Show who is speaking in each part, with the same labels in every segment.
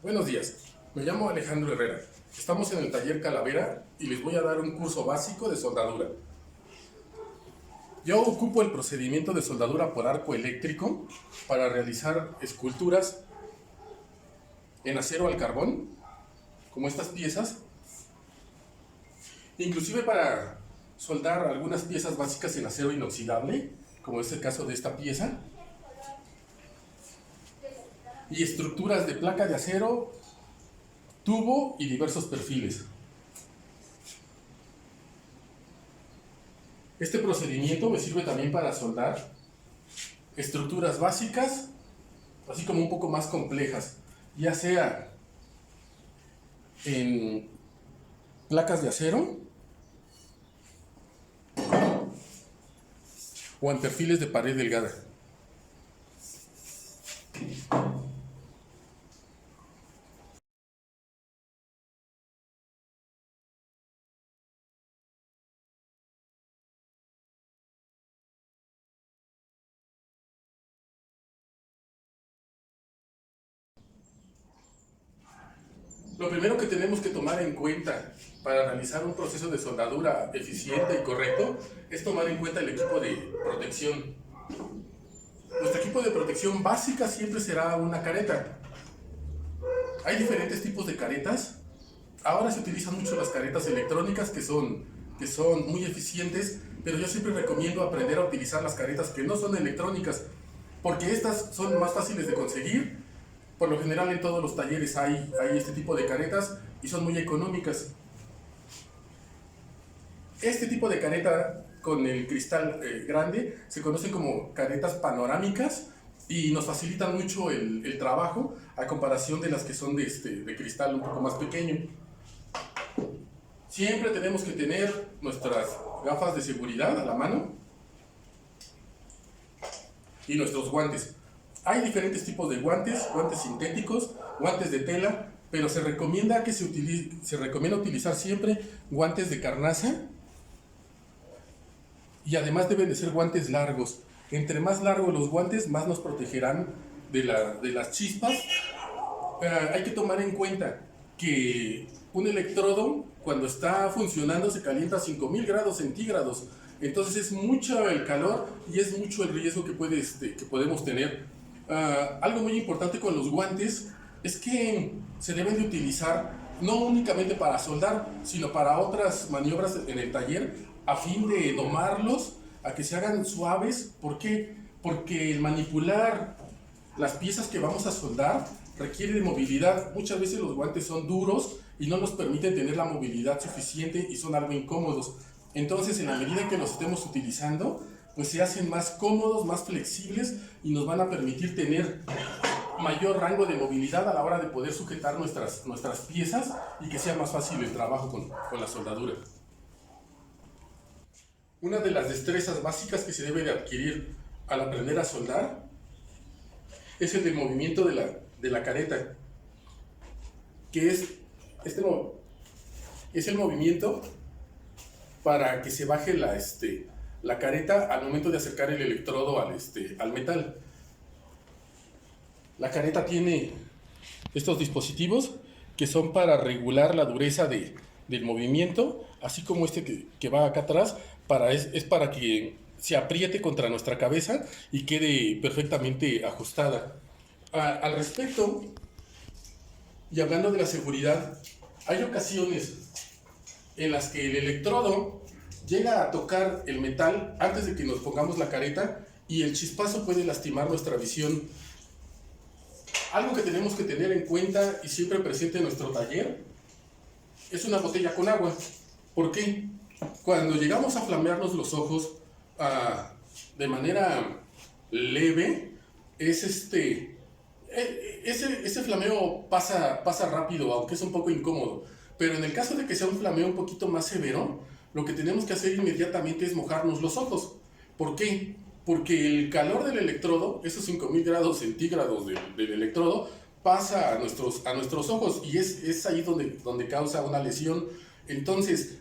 Speaker 1: Buenos días, me llamo Alejandro Herrera. Estamos en el taller Calavera y les voy a dar un curso básico de soldadura. Yo ocupo el procedimiento de soldadura por arco eléctrico para realizar esculturas en acero al carbón, como estas piezas, inclusive para soldar algunas piezas básicas en acero inoxidable, como es el caso de esta pieza, y estructuras de placa de acero, tubo y diversos perfiles. Este procedimiento me sirve también para soldar estructuras básicas, así como un poco más complejas, ya sea en placas de acero o en perfiles de pared delgada. Lo primero que tenemos que tomar en cuenta para realizar un proceso de soldadura eficiente y correcto es tomar en cuenta el equipo de protección. Nuestro equipo de protección básica siempre será una careta. Hay diferentes tipos de caretas. Ahora se utilizan mucho las caretas electrónicas que son muy eficientes, pero yo siempre recomiendo aprender a utilizar las caretas que no son electrónicas, porque estas son más fáciles de conseguir. Por lo general en todos los talleres hay este tipo de caretas y son muy económicas. Este tipo de careta con el cristal grande se conocen como caretas panorámicas y nos facilitan mucho el trabajo a comparación de las que son de cristal un poco más pequeño. Siempre tenemos que tener nuestras gafas de seguridad a la mano y nuestros guantes. Hay diferentes tipos de guantes, guantes sintéticos, guantes de tela, pero se recomienda utilizar siempre guantes de carnaza y además deben de ser guantes largos. Entre más largos los guantes, más nos protegerán de las chispas. Hay que tomar en cuenta que un electrodo cuando está funcionando se calienta a 5000 grados centígrados. Entonces es mucho el calor y es mucho el riesgo que podemos tener. Algo muy importante con los guantes es que se deben de utilizar no únicamente para soldar, sino para otras maniobras en el taller a fin de domarlos, a que se hagan suaves. ¿Por qué? Porque el manipular las piezas que vamos a soldar requiere de movilidad. Muchas veces los guantes son duros y no nos permiten tener la movilidad suficiente y son algo incómodos. Entonces, en la medida en que los estemos utilizando, pues se hacen más cómodos, más flexibles y nos van a permitir tener mayor rango de movilidad a la hora de poder sujetar nuestras piezas y que sea más fácil el trabajo con la soldadura. Una de las destrezas básicas que se debe de adquirir al aprender a soldar es el del movimiento de la careta, que es el movimiento para que se baje la careta al momento de acercar el electrodo al metal. La careta tiene estos dispositivos que son para regular la dureza del movimiento, así como que va acá atrás, es para que se apriete contra nuestra cabeza y quede perfectamente ajustada. Al respecto, y hablando de la seguridad, hay ocasiones en las que el electrodo llega a tocar el metal antes de que nos pongamos la careta y el chispazo puede lastimar nuestra visión. Algo que tenemos que tener en cuenta y siempre presente en nuestro taller es una botella con agua. ¿Por qué? Cuando llegamos a flamearnos los ojos de manera leve, ese flameo pasa rápido, aunque es un poco incómodo. Pero en el caso de que sea un flameo un poquito más severo, lo que tenemos que hacer inmediatamente es mojarnos los ojos. ¿Por qué? Porque el calor del electrodo, esos 5000 grados centígrados del electrodo, pasa a nuestros ojos y es ahí donde causa una lesión. Entonces,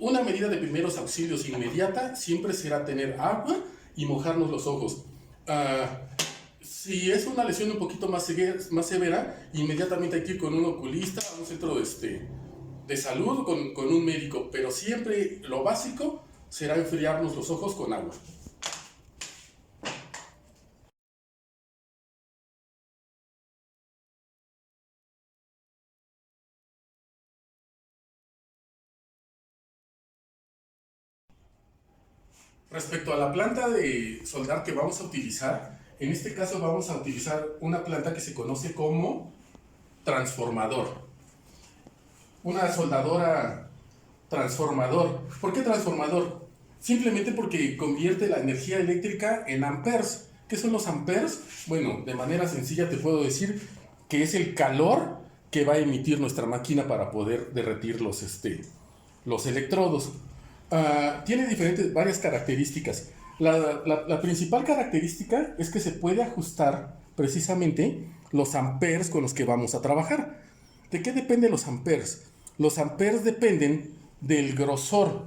Speaker 1: una medida de primeros auxilios inmediata siempre será tener agua y mojarnos los ojos. Si es una lesión un poquito más severa, inmediatamente hay que ir con un oculista, a un centro de salud, con un médico. Pero siempre lo básico será enfriarnos los ojos con agua. Respecto a la planta de soldar que vamos a utilizar, en este caso vamos a utilizar una planta que se conoce como transformador. Una soldadora transformador. ¿Por qué transformador? Simplemente porque convierte la energía eléctrica en amperes. ¿Qué son los amperes? Bueno, de manera sencilla te puedo decir que es el calor que va a emitir nuestra máquina para poder derretir los electrodos. Tiene varias características. La principal característica es que se puede ajustar precisamente los amperes con los que vamos a trabajar. ¿De qué dependen los amperes? Los amperes dependen del grosor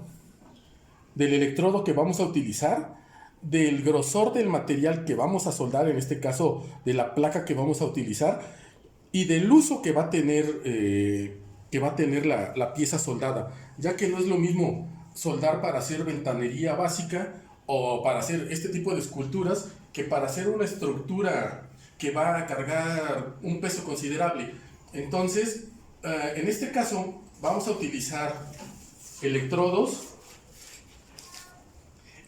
Speaker 1: del electrodo que vamos a utilizar, del grosor del material que vamos a soldar, en este caso de la placa que vamos a utilizar, y del uso que va a tener la pieza soldada, ya que no es lo mismo soldar para hacer ventanería básica o para hacer este tipo de esculturas que para hacer una estructura que va a cargar un peso considerable. Entonces, en este caso vamos a utilizar electrodos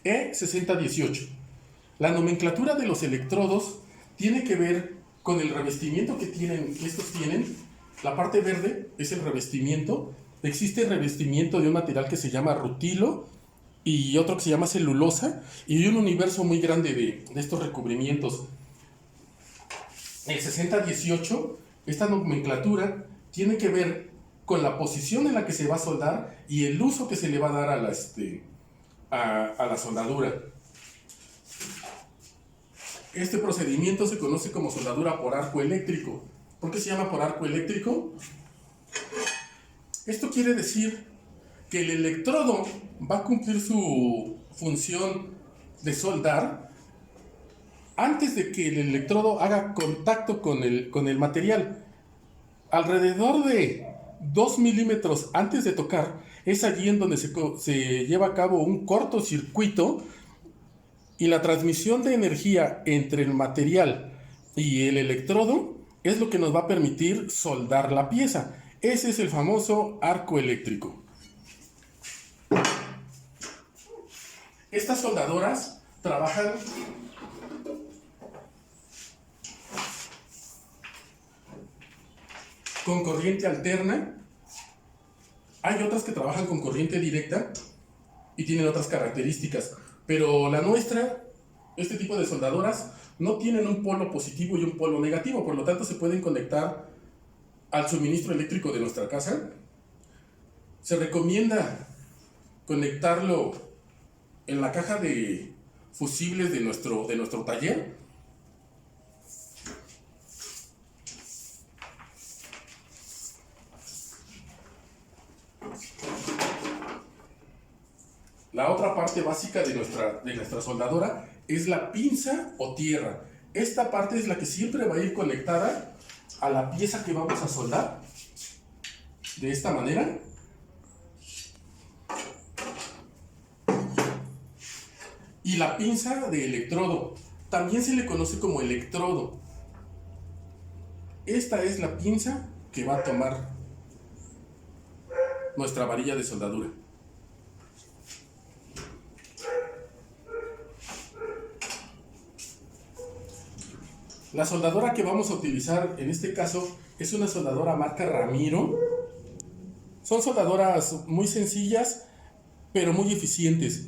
Speaker 1: E6018. La nomenclatura de los electrodos tiene que ver con el revestimiento que estos tienen. La parte verde es el revestimiento. Existe el revestimiento de un material que se llama rutilo y otro que se llama celulosa, y un universo muy grande de estos recubrimientos. El 6018, esta nomenclatura tiene que ver con la posición en la que se va a soldar y el uso que se le va a dar a la soldadura. Este procedimiento se conoce como soldadura por arco eléctrico. ¿Por qué se llama por arco eléctrico? Esto quiere decir que el electrodo va a cumplir su función de soldar antes de que el electrodo haga contacto con el material. Alrededor de 2 milímetros antes de tocar, es allí en donde se lleva a cabo un cortocircuito, y la transmisión de energía entre el material y el electrodo es lo que nos va a permitir soldar la pieza. Ese es el famoso arco eléctrico. Estas soldadoras trabajan con corriente alterna. Hay otras que trabajan con corriente directa y tienen otras características, pero la nuestra, este tipo de soldadoras, no tienen un polo positivo y un polo negativo, por lo tanto se pueden conectar al suministro eléctrico de nuestra casa. Se recomienda conectarlo en la caja de fusibles de nuestro taller. La otra parte básica de nuestra soldadora es la pinza o tierra. Esta parte es la que siempre va a ir conectada a la pieza que vamos a soldar. De esta manera. Y la pinza de electrodo. También se le conoce como electrodo. Esta es la pinza que va a tomar nuestra varilla de soldadura. La soldadora que vamos a utilizar en este caso es una soldadora marca Ramiro. Son soldadoras muy sencillas, pero muy eficientes.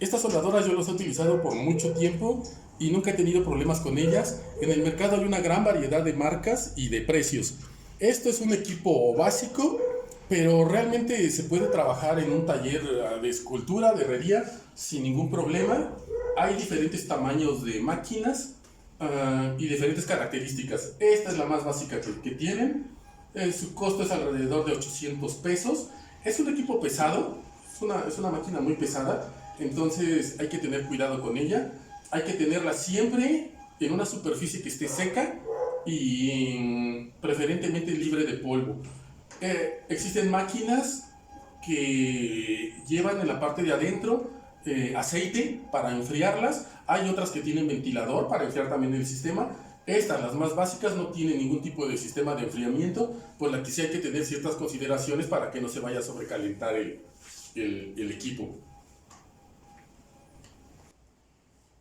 Speaker 1: Estas soldadoras yo las he utilizado por mucho tiempo y nunca he tenido problemas con ellas. En el mercado hay una gran variedad de marcas y de precios. Esto es un equipo básico, pero realmente se puede trabajar en un taller de escultura, de herrería, sin ningún problema. Hay diferentes tamaños de máquinas y diferentes características. Esta es la más básica que tienen. Su costo es alrededor de 800 pesos. Es un equipo pesado, es una máquina muy pesada, entonces hay que tener cuidado con ella. Hay que tenerla siempre en una superficie que esté seca y preferentemente libre de polvo. Existen máquinas que llevan en la parte de adentro aceite para enfriarlas. Hay otras que tienen ventilador para enfriar también el sistema. Estas, las más básicas, no tienen ningún tipo de sistema de enfriamiento, por la que sí hay que tener ciertas consideraciones para que no se vaya a sobrecalentar el equipo.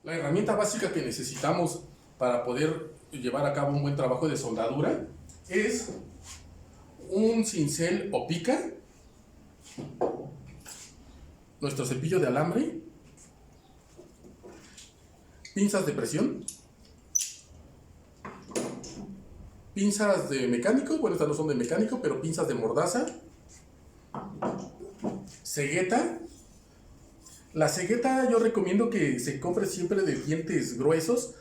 Speaker 1: La herramienta básica que necesitamos para poder llevar a cabo un buen trabajo de soldadura es un cincel o pica, nuestro cepillo de alambre, pinzas de presión, pinzas de mecánico, bueno, estas no son de mecánico, pero pinzas de mordaza, cegueta. La cegueta yo recomiendo que se compre siempre de dientes gruesos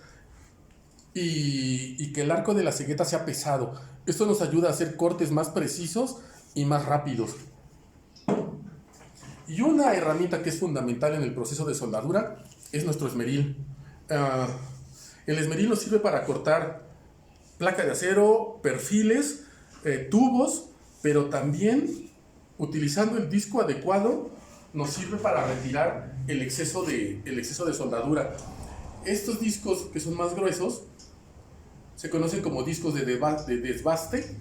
Speaker 1: y que el arco de la cegueta sea pesado. Esto nos ayuda a hacer cortes más precisos y más rápidos. Y una herramienta que es fundamental en el proceso de soldadura es nuestro esmeril. El esmeril nos sirve para cortar placa de acero, perfiles, tubos, pero también utilizando el disco adecuado nos sirve para retirar el exceso de soldadura. Estos discos que son más gruesos se conocen como discos de desbaste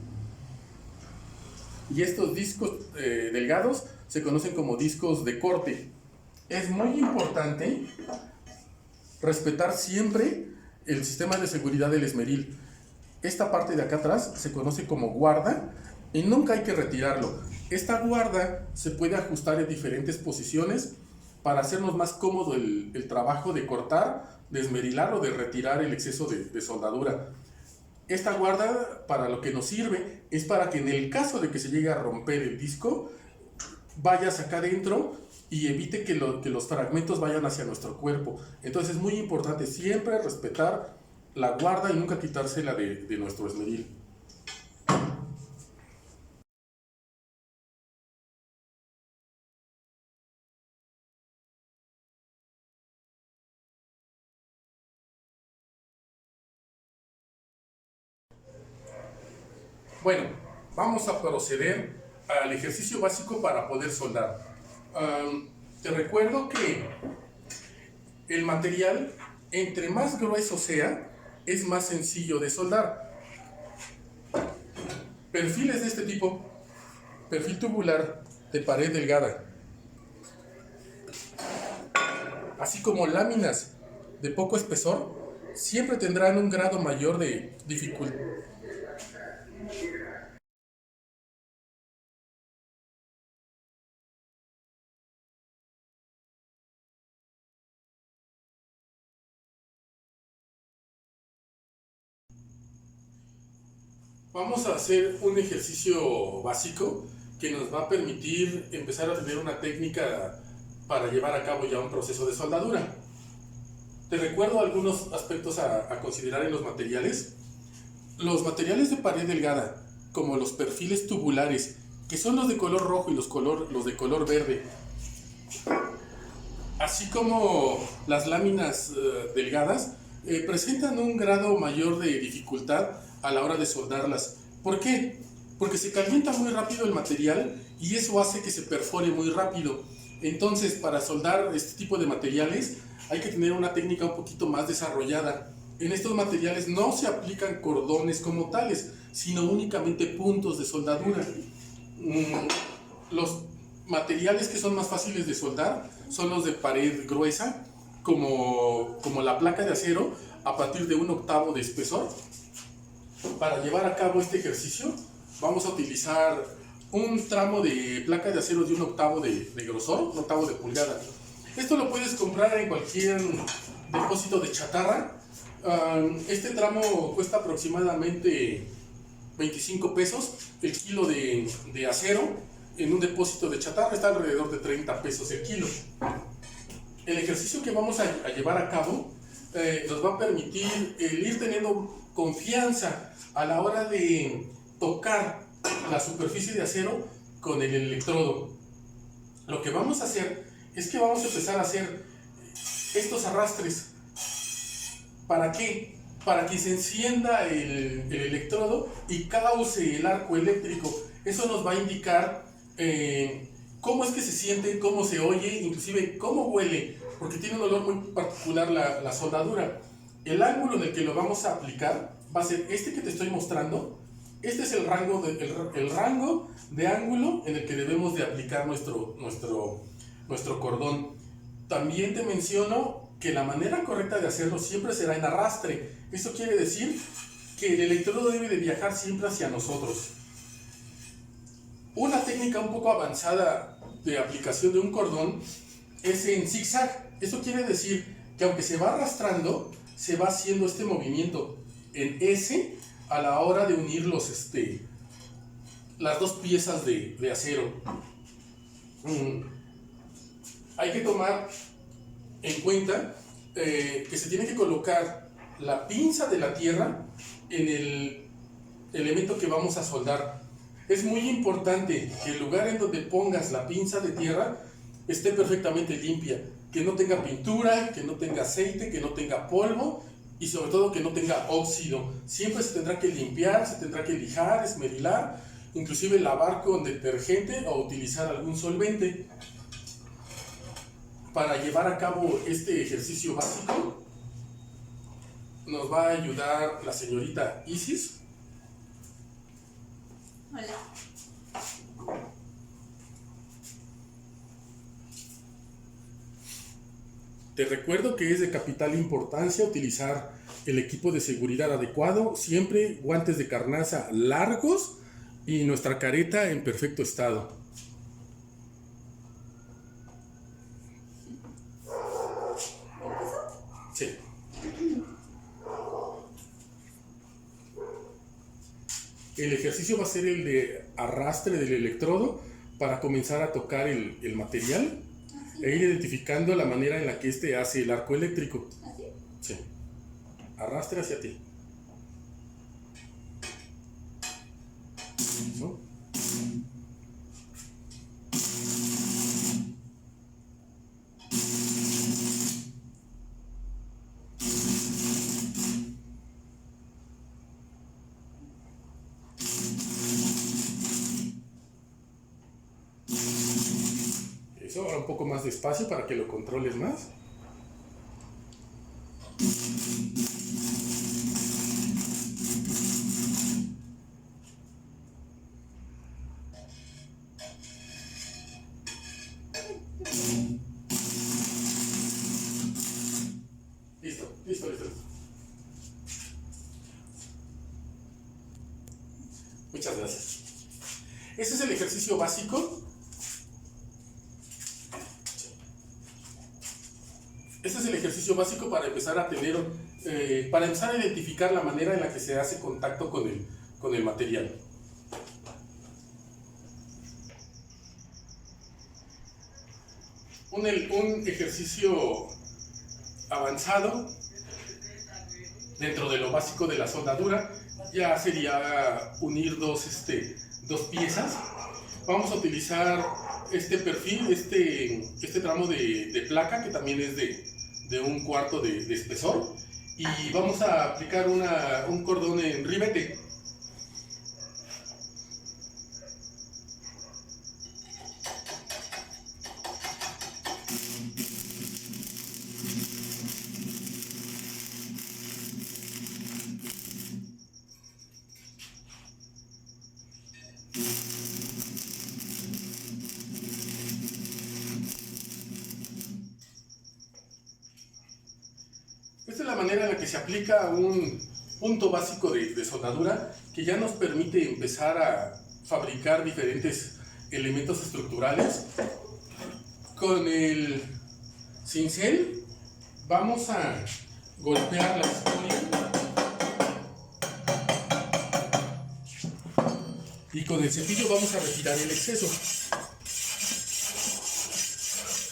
Speaker 1: y estos discos delgados se conocen como discos de corte. Es muy importante respetar siempre el sistema de seguridad del esmeril. Esta parte de acá atrás se conoce como guarda y nunca hay que retirarlo. Esta guarda se puede ajustar en diferentes posiciones para hacernos más cómodo el trabajo de cortar, de esmerilar o de retirar el exceso de soldadura. Esta guarda para lo que nos sirve es para que en el caso de que se llegue a romper el disco, vayas acá adentro y evite que los fragmentos vayan hacia nuestro cuerpo. Entonces es muy importante siempre respetar la guarda y nunca quitársela de nuestro esmeril. Bueno, vamos a proceder al ejercicio básico para poder soldar. Te recuerdo que el material, entre más grueso sea, es más sencillo de soldar. Perfiles de este tipo, perfil tubular de pared delgada, así como láminas de poco espesor, siempre tendrán un grado mayor de dificultad. Vamos a hacer un ejercicio básico que nos va a permitir empezar a tener una técnica para llevar a cabo ya un proceso de soldadura. Te recuerdo algunos aspectos a considerar en los materiales. Los materiales de pared delgada, como los perfiles tubulares, que son los de color rojo y los de color verde, así como las láminas delgadas, presentan un grado mayor de dificultad a la hora de soldarlas. ¿Por qué? Porque se calienta muy rápido el material y eso hace que se perfore muy rápido. Entonces, para soldar este tipo de materiales hay que tener una técnica un poquito más desarrollada. En estos materiales no se aplican cordones como tales, sino únicamente puntos de soldadura. Los materiales que son más fáciles de soldar son los de pared gruesa, como la placa de acero, a partir de 1/8 de espesor. Para llevar a cabo este ejercicio vamos a utilizar un tramo de placa de acero de 1/8 de grosor, 1/8 de pulgada. Esto lo puedes comprar en cualquier depósito de chatarra. Este tramo cuesta aproximadamente 25 pesos. El kilo de acero en un depósito de chatarra está alrededor de 30 pesos el kilo. El ejercicio que vamos a llevar a cabo nos va a permitir ir teniendo confianza a la hora de tocar la superficie de acero con el electrodo. Lo que vamos a hacer es que vamos a empezar a hacer estos arrastres. ¿Para qué? para que se encienda el electrodo y cause el arco eléctrico. Eso nos va a indicar cómo es que se siente, cómo se oye, inclusive cómo huele, porque tiene un olor muy particular la soldadura. El ángulo en el que lo vamos a aplicar va a ser este que te estoy mostrando. Este es el rango de ángulo en el que debemos de aplicar nuestro cordón. También te menciono que la manera correcta de hacerlo siempre será en arrastre. Esto quiere decir que el electrodo debe de viajar siempre hacia nosotros. Una técnica un poco avanzada de aplicación de un cordón es en zigzag. Esto quiere decir que aunque se va arrastrando, se va haciendo este movimiento en S a la hora de unir las dos piezas de acero. Hay que tomar en cuenta que se tiene que colocar la pinza de la tierra en el elemento que vamos a soldar. Es muy importante que el lugar en donde pongas la pinza de tierra esté perfectamente limpia, que no tenga pintura, que no tenga aceite, que no tenga polvo y sobre todo que no tenga óxido. Siempre se tendrá que limpiar, se tendrá que lijar, esmerilar, inclusive lavar con detergente o utilizar algún solvente. Para llevar a cabo este ejercicio básico nos va a ayudar la señorita Isis.
Speaker 2: Hola.
Speaker 1: Te recuerdo que es de capital importancia utilizar el equipo de seguridad adecuado, siempre guantes de carnaza largos y nuestra careta en perfecto estado. Sí. El ejercicio va a ser el de arrastre del electrodo para comenzar a tocar el material e ir identificando la manera en la que este hace el arco eléctrico.
Speaker 2: ¿Así?
Speaker 1: Sí. Arrastre hacia ti. ¿No? Eso, ahora un poco más despacio para que lo controles más. Listo. Muchas gracias. Este es el ejercicio básico. Este es el ejercicio básico para empezar a para empezar a identificar la manera en la que se hace contacto con el material. Un ejercicio avanzado dentro de lo básico de la soldadura ya sería unir dos piezas. Vamos a utilizar este perfil, este tramo de placa que también es de 1/4 de espesor, y vamos a aplicar un cordón en ribete. Esta es la manera en la que se aplica un punto básico de soldadura que ya nos permite empezar a fabricar diferentes elementos estructurales. Con el cincel vamos a golpear la escoria y con el cepillo vamos a retirar el exceso.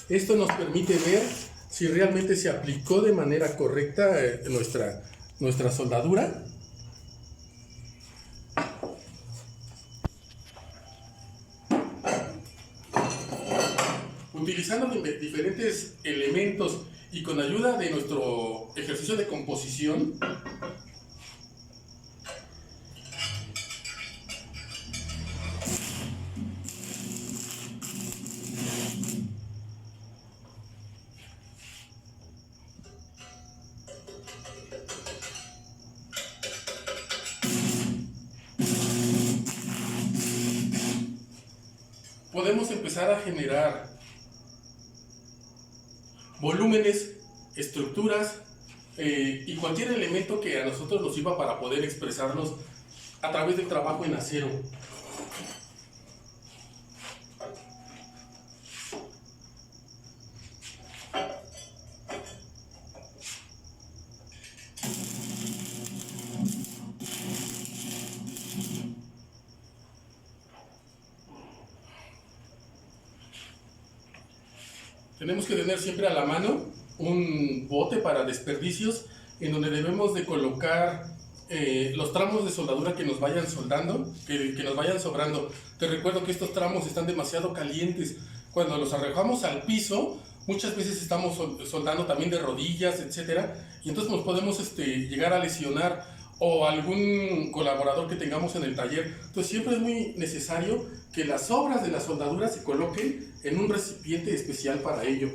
Speaker 1: Esto nos permite ver si realmente se aplicó de manera correcta nuestra soldadura. Utilizando diferentes elementos y con ayuda de nuestro ejercicio de composición, podemos empezar a generar volúmenes, estructuras y cualquier elemento que a nosotros nos sirva para poder expresarnos a través del trabajo en acero. Tenemos que tener siempre a la mano un bote para desperdicios en donde debemos de colocar los tramos de soldadura que nos vayan soldando, que nos vayan sobrando. Te recuerdo que estos tramos están demasiado calientes. Cuando los arrojamos al piso, muchas veces estamos soldando también de rodillas, etcétera, y entonces nos podemos llegar a lesionar, o algún colaborador que tengamos en el taller. Entonces siempre es muy necesario que las sobras de la soldadura se coloquen en un recipiente especial para ello.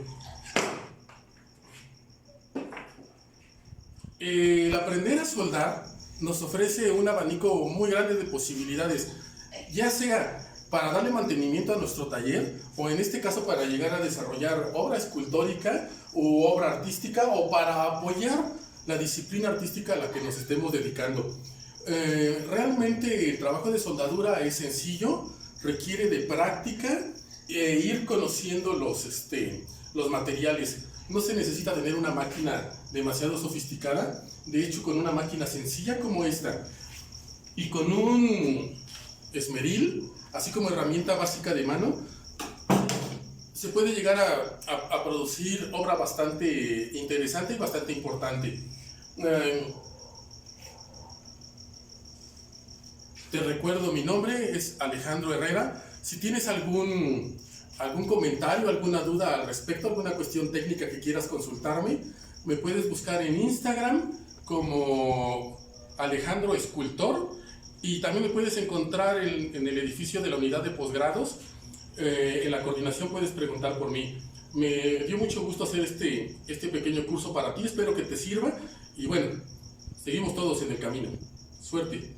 Speaker 1: El aprender a soldar nos ofrece un abanico muy grande de posibilidades, ya sea para darle mantenimiento a nuestro taller, o en este caso para llegar a desarrollar obra escultórica u obra artística, o para apoyar la disciplina artística a la que nos estemos dedicando. Realmente el trabajo de soldadura es sencillo, requiere de práctica e ir conociendo los materiales. No se necesita tener una máquina demasiado sofisticada. De hecho, con una máquina sencilla como esta y con un esmeril, así como herramienta básica de mano, se puede llegar a producir obra bastante interesante y bastante importante. Te recuerdo, mi nombre es Alejandro Herrera. Si tienes algún comentario, alguna duda al respecto, alguna cuestión técnica que quieras consultarme, me puedes buscar en Instagram como Alejandro Escultor, y también me puedes encontrar en el edificio de la unidad de posgrados. En la coordinación puedes preguntar por mí. Me dio mucho gusto hacer este pequeño curso para ti, espero que te sirva, y bueno, seguimos todos en el camino. Suerte.